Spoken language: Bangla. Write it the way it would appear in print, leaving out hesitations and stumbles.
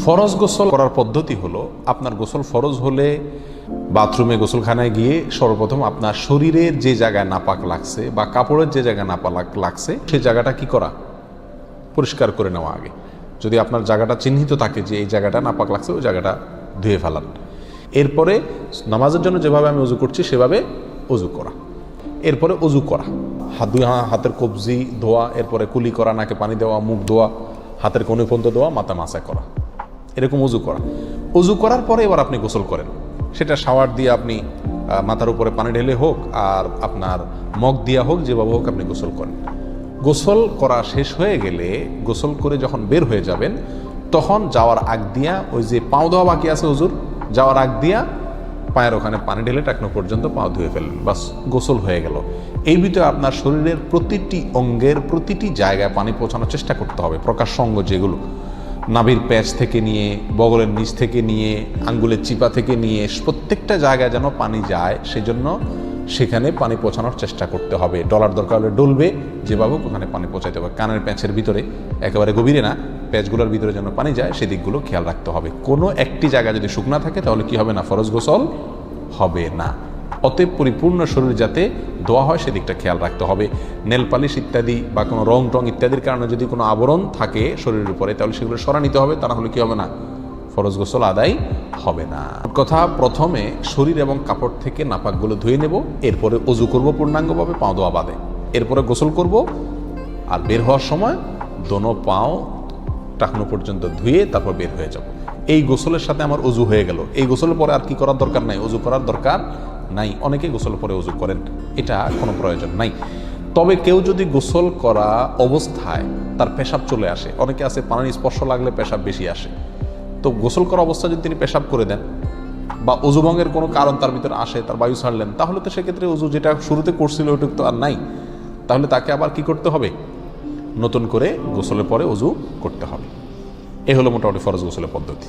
ফরজ গোসল করার পদ্ধতি হলো, আপনার গোসল ফরজ হলে বাথরুমে গোসলখানায় গিয়ে সর্বপ্রথম আপনার শরীরের যে জায়গায় নাপাক লাগছে বা কাপড়ের যে জায়গায় নাপাক লাগছে সেই জায়গাটা কি করা, পরিষ্কার করে নেওয়া আগে। যদি আপনার জায়গাটা চিহ্নিত থাকে যে এই জায়গাটা নাপাক লাগছে, ওই জায়গাটা ধুয়ে ফেলান। এরপরে নামাজের জন্য যেভাবে আমি অজু করছি সেভাবে অজু করা। এরপরে অজু করা, হাতের কবজি ধোয়া, এরপরে কুলি করা, নাকে পানি দেওয়া, মুখ ধোয়া, হাতের কোণে পর্যন্ত ধোয়া, মাথা মাসা করা, এরকম অজু করা। অজু করার পরে এবার আপনি গোসল করেন। সেটা শাওয়ার দিয়ে আপনি মাথার উপরে পানি ঢেলে হোক আর আপনার মগ দিয়া হোক, যেভাবে হোক আপনি গোসল করেন। গোসল করা শেষ হয়ে গেলে, গোসল করে যখন বের হয়ে যাবেন, তখন যাওয়ার আগ দিয়া ওই যে পাও ধোয়া বাকি আছে হুজুর, যাওয়ার আগ দিয়া পায়ের ওখানে পানি ঢেলে টাকনো পর্যন্ত পাও ধুয়ে ফেললেন, বাস গোসল হয়ে গেল। এই ভিতরে আপনার শরীরের প্রতিটি অঙ্গের প্রতিটি জায়গায় পানি পৌঁছানোর চেষ্টা করতে হবে। প্রকাশ্য অঙ্গ যেগুলো, নাভির প্যাচ থেকে নিয়ে, বগলের নিচ থেকে নিয়ে, আঙ্গুলের চিপা থেকে নিয়ে, প্রত্যেকটা জায়গায় যেন পানি যায়, সেজন্য সেখানে পানি পৌঁছানোর চেষ্টা করতে হবে। ডলার দরকার হলে ডলবে, যেভাবে ওখানে পানি পৌঁছাতে হবে। কানের প্যাঁচের ভিতরে, একেবারে গভীরে না, প্যাচগুলোর ভিতরে যেন পানি যায় সেদিকগুলো খেয়াল রাখতে হবে। কোনো একটি জায়গা যদি শুকনা থাকে তাহলে কি হবে না, ফরজ গোসল হবে না। অতএব পরিপূর্ণ শরীর যাতে ধোয়া হয় সেদিকটা খেয়াল রাখতে হবে। নেল পালিশ ইত্যাদি বা কোনো রং টং ইত্যাদির কারণে যদি কোনো আবরণ থাকে শরীরের উপরে, তাহলে সেগুলো সরা নিতে হবে, তা না হলে কি হবে না, ফরজ গোসল আদায় হবে না। কথা, প্রথমে শরীর এবং কাপড় থেকে নাপাকগুলো ধুয়ে নেব, এরপরে অজু করব পূর্ণাঙ্গভাবে, পাও ধোয়া বাদে। এরপরে গোসল করব, আর বের হওয়ার সময় দোনো পাও টাকনো পর্যন্ত ধুয়ে তারপর বের হয়ে যাব। এই গোসলের সাথে আমার অজু হয়ে গেল। এই গোসলের পরে আর কি করার দরকার নাই, অজু করার দরকার নাই। অনেকে গোসলের পরে অজু করেন, এটা কোনো প্রয়োজন নাই। তবে কেউ যদি গোসল করা অবস্থায় তার পেশাব চলে আসে, অনেকে আছে পানির স্পর্শ লাগলে পেশাব বেশি আসে, তো গোসল করা অবস্থায় যদি তিনি পেশাব করে দেন বা অজুভঙ্গের কোনো কারণ তার ভিতরে আসে, তার বায়ু ছাড়লেন, তাহলে তো সেক্ষেত্রে অজু যেটা শুরুতে করছিল ওইটুকু তো আর নাই। তাহলে তাকে আবার কি করতে হবে, নতুন করে গোসলের পরে অজু করতে হবে। এ হলো মোটামুটি ফরজ গোসলের পদ্ধতি।